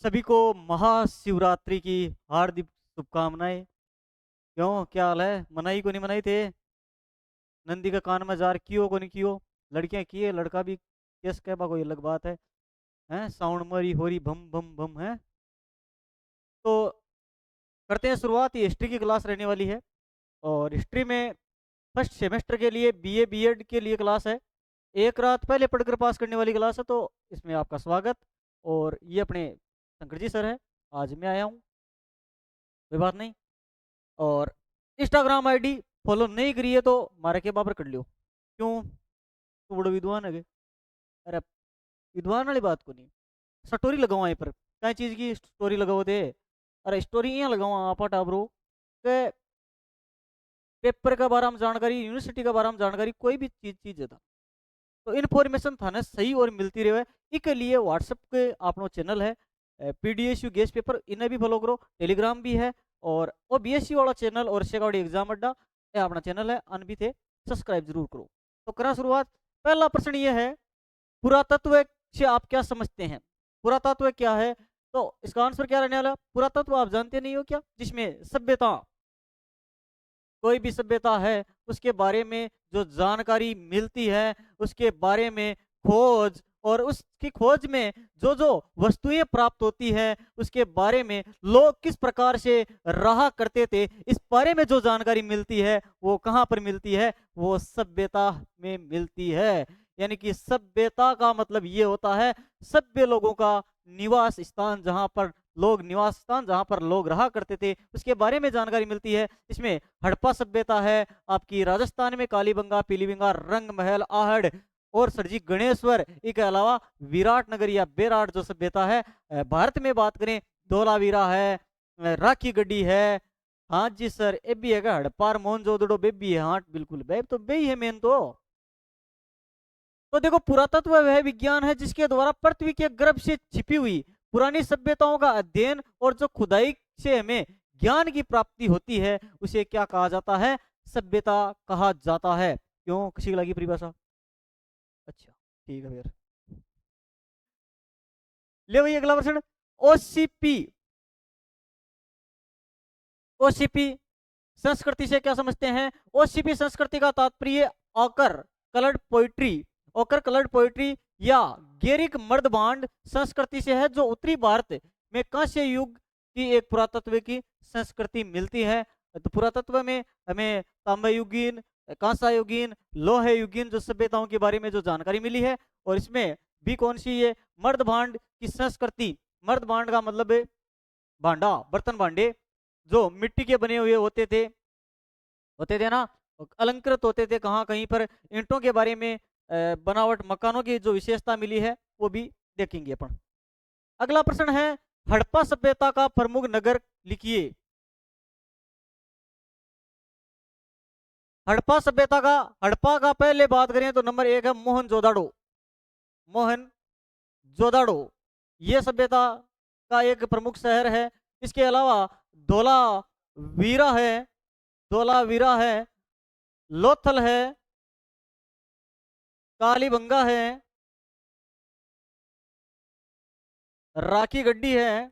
सभी को महाशिवरात्रि की हार्दिक शुभकामनाएं। क्यों, क्या हाल है? मनाई को नहीं मनाई थे? नंदी का कान में जार कियो को नहीं कियो? लड़कियां किए, लड़का भी केस कहबा कोई अलग बात है। हैं, साउंड मरी हो रही भम भम भम है। तो करते हैं शुरुआत। ये हिस्ट्री की क्लास रहने वाली है और हिस्ट्री में फर्स्ट सेमेस्टर के लिए बीए बीएड के लिए क्लास है। एक रात पहले पढ़कर पास करने वाली क्लास है, तो इसमें आपका स्वागत। और ये अपने शंकर जी सर है, आज मैं आया हूँ, कोई बात नहीं। और इंस्टाग्राम आईडी फॉलो नहीं करी है तो मारे के बाबर कर लियो। क्यों, तू बड़ो विद्वान है के? अरे, विद्वान वाली बात को नहीं। स्टोरी लगाओ यहाँ पर, क्या चीज़ की स्टोरी लगाओ थे? अरे स्टोरी यहाँ लगाओ आप टाबरो के पेपर के बारे में जानकारी, यूनिवर्सिटी के बारे में जानकारी, कोई भी चीज है था तो इन्फॉर्मेशन थाने सही और मिलती रहे। इसके लिए व्हाट्सएप के अपनो चैनल है पीडीएसयू गेस्ट पेपर, इन्हें भी फॉलो करो। टेलीग्राम भी है और वो बीएससी वाला चैनल और शेगावड़ी एग्जाम अड्डा ये अपना चैनल है, अन भी थे, सब्सक्राइब जरूर करो। तो करा शुरुआत। पहला प्रश्न ये है, पुरातत्व से आप क्या समझते हैं? पुरातत्व क्या है? तो इसका आंसर क्या रहने वाला? पुरातत्व आप जानते नहीं हो क्या? जिसमें सभ्यता, कोई भी सभ्यता है उसके बारे में जो जानकारी मिलती है, उसके बारे में खोज, और उसकी खोज में जो जो वस्तुएं प्राप्त होती है, उसके बारे में लोग किस प्रकार से रहा करते थे, इस बारे में जो जानकारी मिलती है वो कहाँ पर मिलती है? वो सभ्यता में मिलती है। यानी कि सभ्यता का मतलब ये होता है सभ्य लोगों का निवास स्थान, जहाँ पर लोग निवास स्थान, जहाँ पर लोग रहा करते थे, उसके बारे में जानकारी मिलती है। इसमें हड़प्पा सभ्यता है आपकी राजस्थान में, कालीबंगा, पीलीबंगा, रंग महल, आहड़ और सरजी गणेश्वर, इसके अलावा विराट नगर या बेराट जो सभ्यता है। भारत में बात करें, धोलावीरा है, राखी गड्डी है। हाँ जी सर, ए भी है हड़प्पा, मोहनजोदड़ो बेबी है। हाँ बिल्कुल, बेब तो बे ही है मेन तो देखो, पुरातत्व वह विज्ञान है जिसके द्वारा पृथ्वी के गर्भ से छिपी हुई पुरानी सभ्यताओं का अध्ययन और जो खुदाई से हमें ज्ञान की प्राप्ति होती है, उसे क्या कहा जाता है? सभ्यता कहा जाता है। क्यों, किसी की लगी परिभाषा? अच्छा, ठीक है फिर ले भाई अगला प्रश्न। ओसीपी, ओसीपी संस्कृति से क्या समझते हैं? ओसीपी संस्कृति का तात्पर्य occur coloured poetry, occur coloured poetry या गेरिक मर्दबांड संस्कृति से है, जो उत्तरी भारत में कांस्य युग की एक पुरातत्व की संस्कृति मिलती है। तो पुरातत्व में हमें तांबा युगीन, कांसा युगीन, लोहे युगीन जो सभ्यताओं के बारे में जो जानकारी मिली है। और इसमें भी कौन सी है? मर्दभांड की संस्कृति। मर्दभांड का मतलब है भांडा, बर्तन भांडे जो मिट्टी के बने हुए होते थे ना, अलंकृत होते थे। कहाँ कहीं पर ईंटों के बारे में बनावट, मकानों की जो विशेषता मिली है वो भी देखेंगे अपन। अगला प्रश्न है, हड़प्पा सभ्यता का प्रमुख नगर लिखिए। हड़प्पा सभ्यता का, हड़प्पा का पहले बात करें तो नंबर एक है मोहनजोदाड़ो। मोहनजोदाड़ो ये सभ्यता का एक प्रमुख शहर है। इसके अलावा धोलावीरा है, धोलावीरा है, लोथल है, कालीबंगा है, राखी गड्डी है,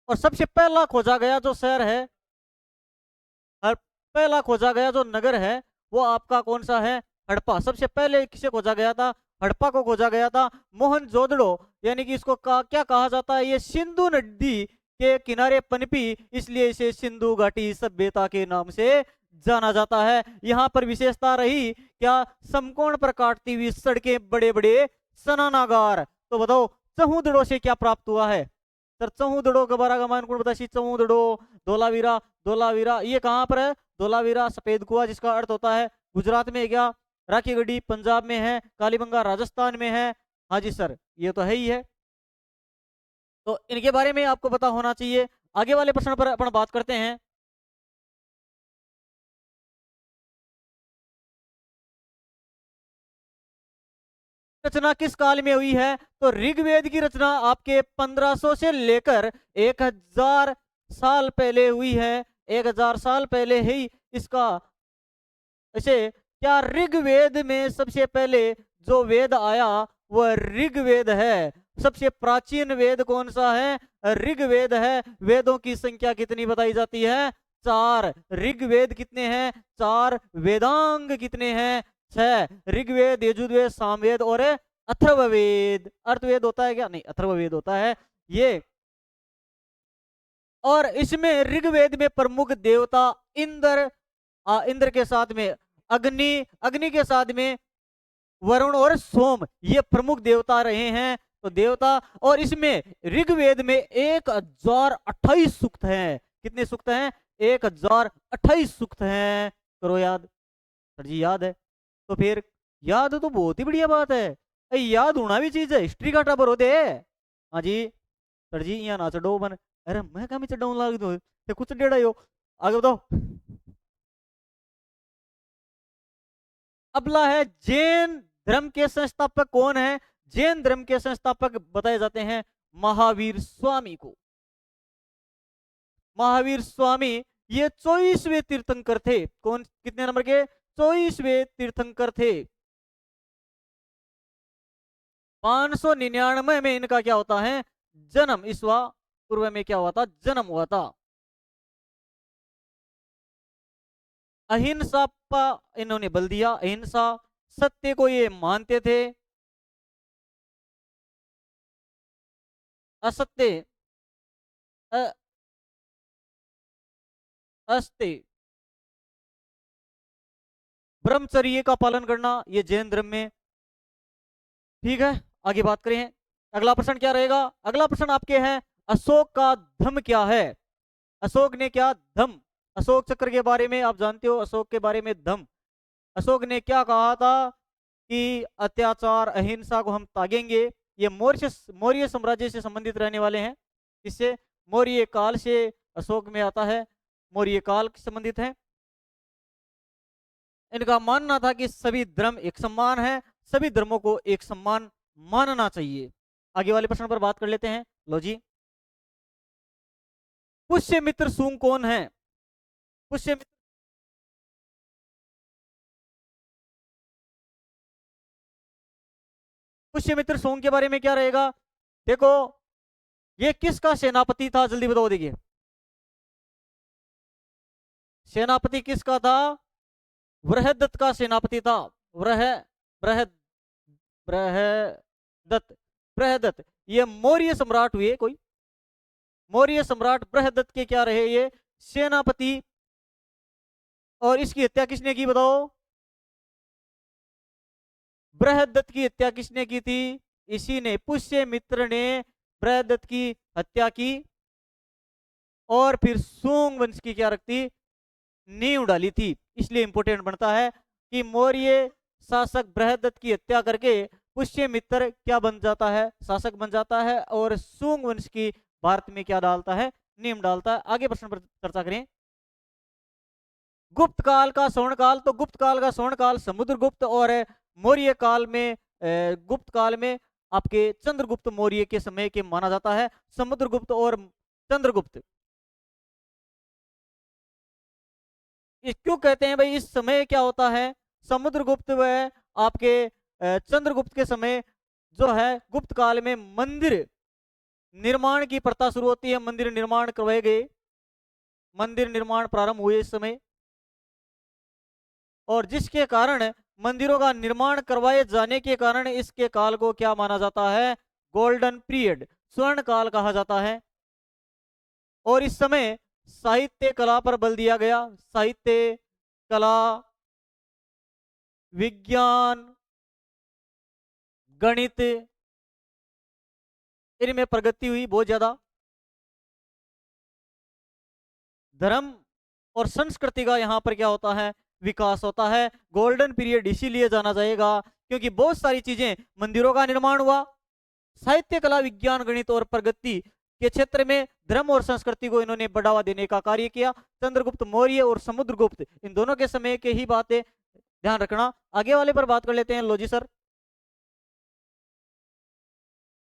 और सबसे पहला खोजा गया जो शहर है, हर पहला खोजा गया जो नगर है, वो आपका कौन सा है? हड़प्पा। सबसे पहले किसे खोजा गया था? हड़प्पा को खोजा गया था। मोहनजोदड़ो यानी कि इसको क्या कहा जाता है? ये सिंधु नदी के किनारे पनपी, इसलिए इसे सिंधु घाटी सभ्यता के नाम से जाना जाता है। यहाँ पर विशेषता रही क्या? समकोण पर काटती हुई सड़कें, बड़े बड़े स्नानागार। तो बताओ, चहुदड़ो से क्या प्राप्त हुआ है? सर चहुदड़ो के बारे में कौन बतासी? चहुदड़ो, धोलावीरा, धोलावीरा ये कहाँ पर है? धोलावीरा सफेद कुआ, जिसका अर्थ होता है गुजरात में। क्या? राखी गढ़ी पंजाब में है, कालीबंगा राजस्थान में है। हाँ जी सर, ये तो है ही है। तो इनके बारे में आपको पता होना चाहिए। आगे वाले प्रश्न पर अपन बात करते हैं। रचना किस काल में हुई है? तो ऋग्वेद की रचना आपके 1500 से लेकर 1000 साल पहले हुई है। 1000 साल पहले ही इसका, इसे क्या ऋग्वेद में सबसे पहले जो वेद आया वह ऋग्वेद है। सबसे प्राचीन वेद कौन सा है? ऋग्वेद है। वेदों की संख्या कितनी बताई जाती है? 4। ऋग्वेद कितने हैं? 4। वेदांग कितने हैं? 6। ऋग्वेद, यजुर्वेद, सामवेद और अथर्ववेद। अर्थवेद होता है क्या? नहीं, अथर्ववेद होता है ये। और इसमें ऋग्वेद में प्रमुख देवता इंद्र, इंद्र के साथ में अग्नि, अग्नि के साथ में वरुण और सोम, ये प्रमुख देवता रहे हैं। तो देवता, और इसमें ऋग्वेद में 1028 सूक्त हैं। कितने सूक्त हैं? 1028 सूक्त हैं। करो याद। सर जी याद है? तो फिर याद तो बहुत ही बढ़िया बात है। याद होना भी चीज है, हिस्ट्री का टबर होते है। हाँ जी सर जी, यहाँ ना चढ़ो मन। अरे मैं कहा चढ़ाऊ लाग दो, कुछ डेढ़ा हो। आगे बताओ। अगला है जैन धर्म के संस्थापक कौन है? जैन धर्म के संस्थापक बताए जाते हैं महावीर स्वामी को। महावीर स्वामी ये 24वें तीर्थंकर थे। कौन, कितने नंबर के? 24वें तीर्थंकर थे। 599 में इनका क्या होता है? जन्म। ईसवा पूर्व में क्या हुआ था? जन्म हुआ था। अहिंसा पर इन्होंने बल दिया। अहिंसा, सत्य को ये मानते थे। असत्य, अस्ते, ब्रह्मचर्य का पालन करना, ये जैन धर्म में। ठीक है, आगे बात करें। अगला प्रश्न क्या रहेगा? अगला प्रश्न आपके हैं अशोक का धम्म क्या है? अशोक ने क्या धम्म, अशोक चक्र के बारे में आप जानते हो? अशोक के बारे में धम्म, अशोक ने क्या कहा था कि अत्याचार अहिंसा को हम त्यागेंगे। ये मौर्य साम्राज्य से संबंधित रहने वाले हैं। इससे मौर्य काल से अशोक में आता है, मौर्य काल से संबंधित है। इनका मानना था कि सभी धर्म एक समान है, सभी धर्मों को एक समान मानना चाहिए। आगे वाले प्रश्न पर बात कर लेते हैं। लो जी, पुष्यमित्र सूंग कौन है? पुष्यमित्र, पुष्यमित्र सूंग के बारे में क्या रहेगा? देखो, ये किसका सेनापति था? जल्दी बताओ। देखिए, सेनापति किसका था? बृहदत्त का सेनापति था। बृह बृहद बृहदत्त, बृहदत्त ये मौर्य सम्राट हुए। कोई मौर्य सम्राट बृहदत्त के क्या रहे? ये सेनापति। और इसकी हत्या किसने की बताओ? बृहदत्त की हत्या किसने की थी? इसी ने, पुष्यमित्र ने बृहदत्त की हत्या की। और फिर सूंग वंश की क्या रखती? नींव डाली थी। इसलिए इंपोर्टेंट बनता है कि मौर्य शासक बृहदत्त की हत्या करके पुष्यमित्र क्या बन जाता है? शासक बन जाता है। और सूंग वंश की भारत में क्या डालता है? नींव डालता है। आगे प्रश्न पर चर्चा करें। गुप्त काल का स्वर्ण काल, तो गुप्त काल का स्वर्ण काल समुद्रगुप्त और मौर्य काल में, गुप्त काल में आपके चंद्रगुप्त मौर्य के समय के माना जाता है। समुद्रगुप्त और चंद्रगुप्त, क्यों कहते हैं भाई इस समय क्या होता है? समुद्रगुप्त व आपके चंद्रगुप्त के समय जो है गुप्त काल में मंदिर निर्माण की प्रथा शुरू होती है। मंदिर निर्माण करवाए गए, मंदिर निर्माण प्रारंभ हुए इस समय। और जिसके कारण मंदिरों का निर्माण करवाए जाने के कारण इसके काल को क्या माना जाता है? गोल्डन पीरियड, स्वर्ण काल कहा जाता है। और इस समय साहित्य कला पर बल दिया गया। साहित्य, कला, विज्ञान, गणित, इनमें प्रगति हुई बहुत ज्यादा। धर्म और संस्कृति का यहाँ पर क्या होता है? विकास होता है। गोल्डन पीरियड इसीलिए जाना जाएगा क्योंकि बहुत सारी चीजें, मंदिरों का निर्माण हुआ, साहित्य, कला, विज्ञान, गणित और प्रगति के क्षेत्र में धर्म और संस्कृति को इन्होंने बढ़ावा देने का कार्य किया। चंद्रगुप्त मौर्य और समुद्रगुप्त, इन दोनों के समय के ही बातें ध्यान रखना। आगे वाले पर बात कर लेते हैं। लो जी सर,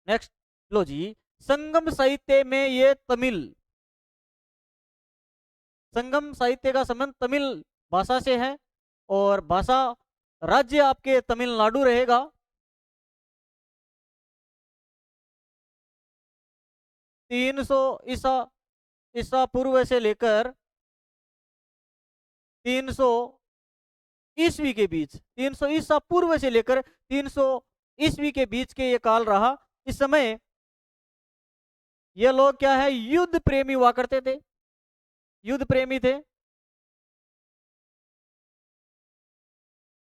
नेक्स्ट। लो जी, संगम साहित्य में ये तमिल, संगम साहित्य का संबंध तमिल भाषा से है। और भाषा, राज्य आपके तमिलनाडु रहेगा। 300 ईसा ईसा पूर्व से लेकर 300 ईस्वी के बीच, 300 ईसा पूर्व से लेकर 300 ईस्वी के बीच के ये काल रहा। इस समय ये लोग क्या है, युद्ध प्रेमी हुआ करते थे, युद्ध प्रेमी थे।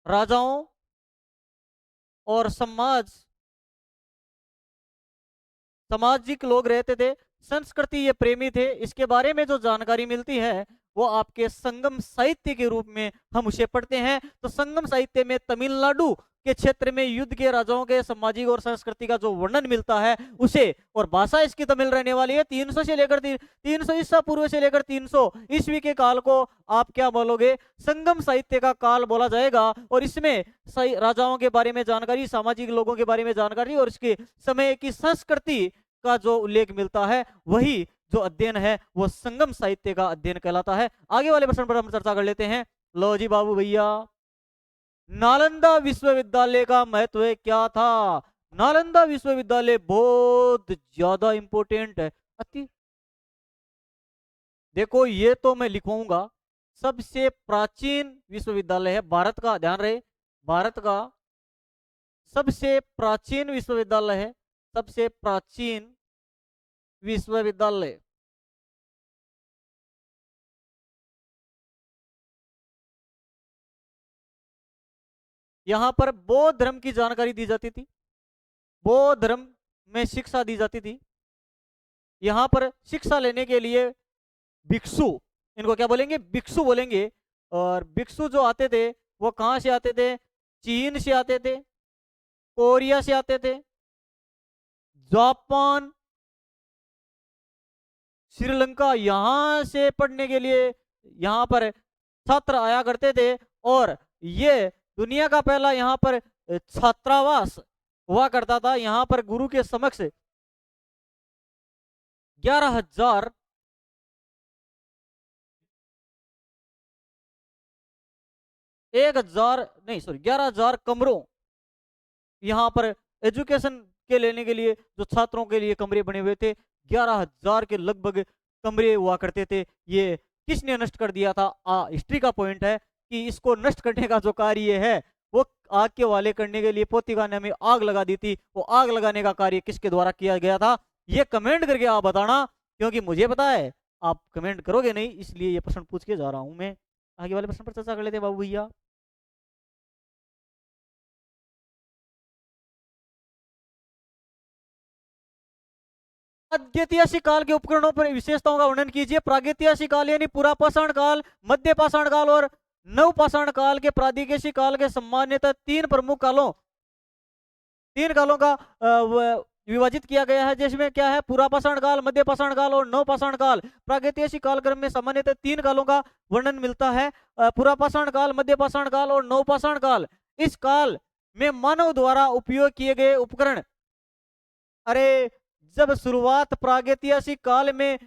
राजाओं और सामाजिक लोग रहते थे, संस्कृति ये प्रेमी थे। इसके बारे में जो जानकारी मिलती है वो आपके संगम साहित्य के रूप में हम उसे पढ़ते हैं। तो संगम साहित्य में तमिलनाडु के क्षेत्र में युद्ध के राजाओं के सामाजिक और संस्कृति का जो वर्णन मिलता है उसे, और भाषा इसकी तमिल रहने वाली है। 300 से लेकर 300 ईसा पूर्व से लेकर 300 ईस्वी के काल को आप क्या बोलोगे, संगम साहित्य का काल बोला जाएगा। और इसमें राजाओं के बारे में जानकारी, सामाजिक लोगों के बारे में जानकारी और इसके समय की संस्कृति का जो उल्लेख मिलता है, वही जो अध्ययन है वो संगम साहित्य का अध्ययन कहलाता है। आगे वाले प्रश्न पर हम चर्चा कर लेते हैं। लो जी बाबू भैया, नालंदा विश्वविद्यालय का महत्व क्या था? नालंदा विश्वविद्यालय बहुत ज्यादा इंपॉर्टेंट है। अति देखो, ये तो मैं लिखवाऊंगा, सबसे प्राचीन विश्वविद्यालय है भारत का, ध्यान रहे, भारत का सबसे प्राचीन विश्वविद्यालय है, सबसे प्राचीन विश्वविद्यालय। यहां पर बौद्ध धर्म की जानकारी दी जाती थी, बौद्ध धर्म में शिक्षा दी जाती थी। यहां पर शिक्षा लेने के लिए भिक्षु, इनको क्या बोलेंगे, भिक्षु बोलेंगे। और भिक्षु जो आते थे वो कहां से आते थे? चीन से आते थे, कोरिया से आते थे, जापान, श्रीलंका, यहां से पढ़ने के लिए यहां पर छात्र आया करते थे। और ये दुनिया का पहला यहाँ पर छात्रावास हुआ करता था। यहाँ पर गुरु के समक्ष 11,000 11,000 कमरों यहाँ पर एजुकेशन के लेने के लिए, जो छात्रों के लिए कमरे बने हुए थे, 11,000 के लगभग कमरे हुआ करते थे। ये किसने नष्ट कर दिया था? हिस्ट्री का पॉइंट है कि इसको नष्ट करने का जो कार्य है वो आग के वाले करने के लिए पोतीखाने में आग लगा दी थी। वो आग लगाने का कार्य किसके द्वारा किया गया था? ये कमेंट करके आप बताना, क्योंकि मुझे पता है आप कमेंट करोगे नहीं, इसलिए ये प्रश्न पूछ के जा रहा हूं मैं। आगे वाले प्रश्न पर चर्चा कर लेते हैं बाबू भैया। प्रागैतिहासिक काल के उपकरणों पर विशेषताओं का वर्णन कीजिए। प्रागैतिहासिक काल यानी पुरापाषाण काल, मध्य पाषाण काल और नवपाषाण काल के प्रागैतिहासिक काल के सामान्यतः तीन प्रमुख कालों, तीन कालों का विभाजित किया गया है, जिसमें क्या है, पुरापाषाण काल, मध्य पाषाण काल और नवपाषाण काल। प्रागैतिहासिक कालक्रम में सामान्यतः तीन कालों का वर्णन मिलता है, पुरापाषाण काल, मध्य पाषाण काल और नवपाषाण काल। इस काल में मानव द्वारा उपयोग किए गए उपकरण, अरे जब शुरुआत प्रागैतिहासिक काल में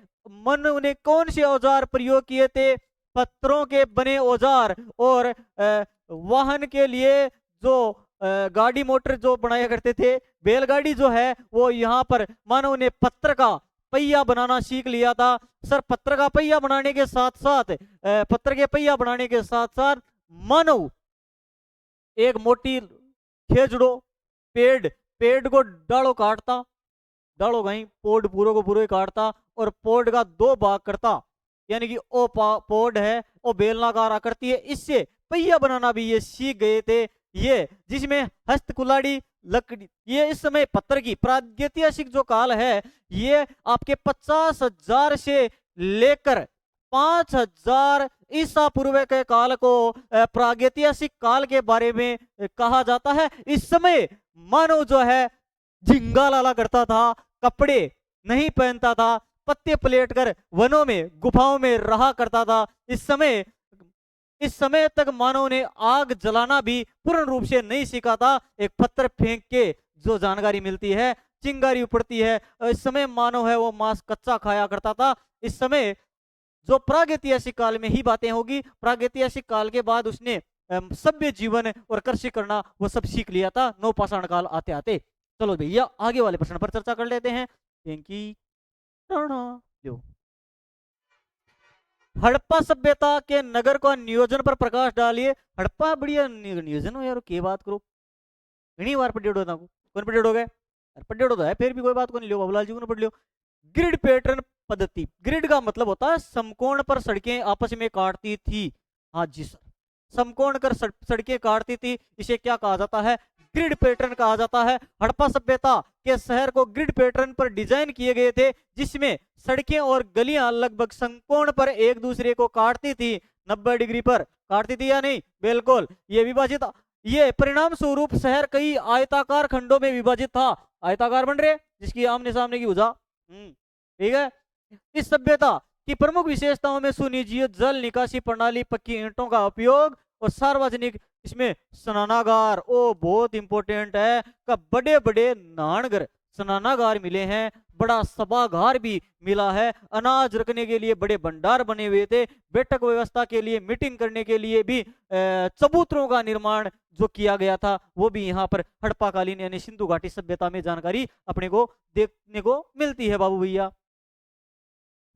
मनु ने कौन से औजार प्रयोग किए थे? पत्थरों के बने औजार। और वाहन के लिए जो गाड़ी मोटर जो बनाया करते थे, बैलगाड़ी जो है, वो यहाँ पर मानव ने पत्थर का पहिया बनाना सीख लिया था। सर, पत्थर का पहिया बनाने के साथ साथ पत्थर के पहिया बनाने के साथ साथ मानव एक मोटी खेजड़ो, पेड़ को डालों काटता, डालो गई पोड पूरे को पूरे काटता और पोड का दो भाग करता, यानी कि ओ पोड है वो बेलनाकार आकृति है। इससे पहिया बनाना भी ये सीख गए थे। ये जिसमें हस्त कुल्हाड़ी, लकड़ी, ये इस समय पत्थर की प्रागैतिहासिक जो काल है, ये आपके 50,000 से लेकर 5,000 ईसा पूर्व के काल को प्रागैतिहासिक काल के बारे में कहा जाता है। इस समय मानव जो है झिंगा लाला करता था, कपड़े नहीं पहनता था, पत्ते पलेट कर वनों में, गुफाओं में रहा करता था। इस समय तक मानव ने आग जलाना भी पूर्ण रूप से नहीं सीखा था। एक पत्थर फेंक के जो जानकारी मिलती है, चिंगारी उपड़ती है। इस समय मानव है वो मांस कच्चा खाया करता था। इस समय जो प्रागैतिहासिक काल में ही बातें होगी, प्रागैतिहासिक काल के बाद उसने सभ्य जीवन और कृषि करना वो सब सीख लिया था नवपाषाण काल आते आते। चलो भैया आगे वाले प्रश्न पर चर्चा कर लेते हैं। Thank you. लो, हड़प्पा सभ्यता के नगर का नियोजन पर प्रकाश डालिए। हड़प्पा बढ़िया नियोजन हो यार, के बात करो, घनी बार पढ़ियो होता को, कौन पढ़ियो हो गए, पढ़ियो तो है, फिर भी कोई बात को नहीं लियो, बाबूलाल जी को पढ़ लियो। ग्रिड पैटर्न पद्धति, ग्रिड का मतलब होता है समकोण पर सड़कें आपस में काटती थी। हाँ जी सर, समकोण कर सड़कें काटती थी, इसे क्या कहा जाता है, ग्रिड पैटर्न कहा जाता है। हड़प्पा सभ्यता के शहर को ग्रिड पैटर्न पर डिजाइन किए गए थे, जिसमें सड़कें और गलियां लगभग समकोण पर एक दूसरे को काटती थी, 90 डिग्री पर काटती थी या नहीं, बिल्कुल। ये विभाजित, ये परिणाम स्वरूप शहर कई आयताकार खंडों में विभाजित था, आयताकार बन रहे जिसकी आमने सामने की भुजा, ठीक है। इस सभ्यता की प्रमुख विशेषताओं में सुनियोजित जल निकासी प्रणाली, पक्की ईंटों का उपयोग और सार्वजनिक, इसमें स्नानागार, ओ बहुत इंपॉर्टेंट है, का बड़े बड़े नानगर स्नानागार मिले हैं, बड़ा सभागार भी मिला है, अनाज रखने के लिए बड़े भंडार बने हुए थे, बैठक व्यवस्था के लिए, मीटिंग करने के लिए भी चबूतरों का निर्माण जो किया गया था वो भी यहाँ पर हड़प्पा कालीन यानी सिंधु घाटी सभ्यता में जानकारी अपने को देखने को मिलती है बाबू भैया।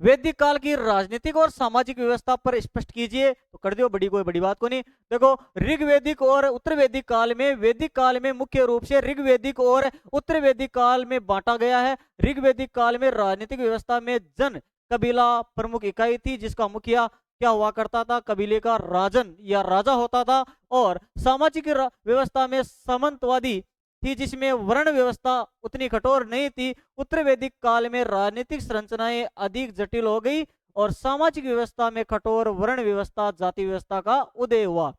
वैदिक काल की राजनीतिक और सामाजिक व्यवस्था पर स्पष्ट कीजिए, तो कर दियो, बड़ी कोई बड़ी बात को नहीं। देखो, ऋग्वैदिक और उत्तर वैदिक काल में, वैदिक काल में मुख्य रूप से ऋग्वैदिक और उत्तर वैदिक काल में बांटा गया है। ऋग्वैदिक काल में राजनीतिक व्यवस्था में जन कबीला प्रमुख इकाई थी, जिसका मुखिया क्या हुआ करता था, कबीले का राजन या राजा होता था। और सामाजिक व्यवस्था में सामंतवादी थी, जिसमें वर्ण व्यवस्था उतनी कठोर नहीं थी। उत्तर वैदिक काल में राजनीतिक संरचनाएं अधिक जटिल हो गई और सामाजिक व्यवस्था में कठोर वर्ण व्यवस्था, जाति व्यवस्था का उदय हुआ।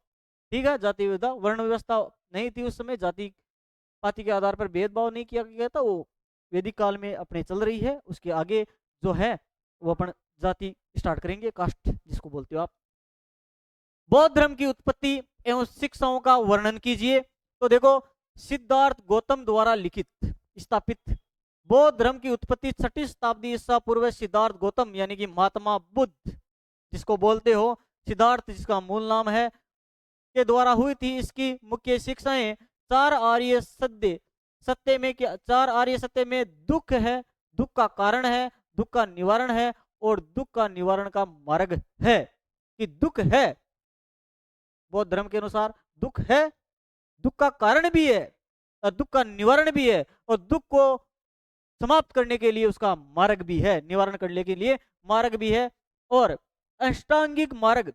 ठीक है, जाति व्यवस्था, वर्ण व्यवस्था नहीं थी उस समय, जाति पाति के आधार पर भेदभाव नहीं किया गया था, वो वैदिक काल में अपने चल रही है। उसके आगे जो है वो अपन जाति स्टार्ट करेंगे, कास्ट जिसको बोलते हो आप। बौद्ध धर्म की उत्पत्ति एवं शिक्षाओं का वर्णन कीजिए। तो देखो, सिद्धार्थ गौतम द्वारा लिखित स्थापित बौद्ध धर्म की उत्पत्ति 6वीं शताब्दी ईसा पूर्व सिद्धार्थ गौतम यानी कि महात्मा बुद्ध जिसको बोलते हो, सिद्धार्थ जिसका मूल नाम है, के द्वारा हुई थी। इसकी मुख्य शिक्षाएं चार आर्य सत्य, सत्य में क्या, चार आर्य सत्य में दुख है, दुख का कारण है, दुख का निवारण है और दुख का निवारण का मार्ग है। कि दुख है, बौद्ध धर्म के अनुसार दुख है, दुख का कारण भी है और दुख का निवारण भी है, और दुख को समाप्त करने के लिए उसका मार्ग भी है, निवारण करने के लिए मार्ग भी है। और अष्टांगिक मार्ग,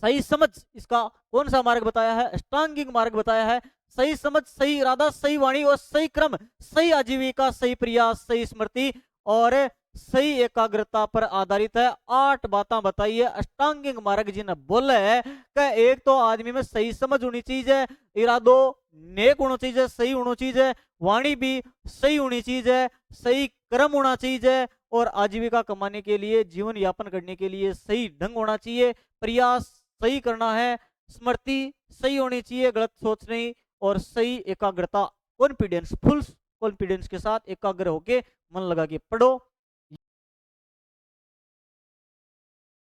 सही समझ, इसका कौन सा मार्ग बताया है, अष्टांगिक मार्ग बताया है। सही समझ, सही इरादा, सही वाणी और सही क्रम, सही आजीविका, सही प्रयास, सही स्मृति और सही एकाग्रता पर आधारित है। 8 बातें बताई है अष्टांगिक मार्ग जी ने बोला है कि एक तो आदमी में सही समझ होनी चाहिए, इरादो नेक होना चाहिए, सही होना चाहिए, वाणी भी सही होनी चाहिए, सही कर्म होना चाहिए और आजीविका कमाने के लिए, जीवन यापन करने के लिए सही ढंग होना चाहिए, प्रयास सही करना है, स्मृति सही होनी चाहिए, गलत सोच नहीं, और सही एकाग्रता, कॉन्फिडेंस, फुल कॉन्फिडेंस के साथ एकाग्र होके मन लगा के पढ़ो।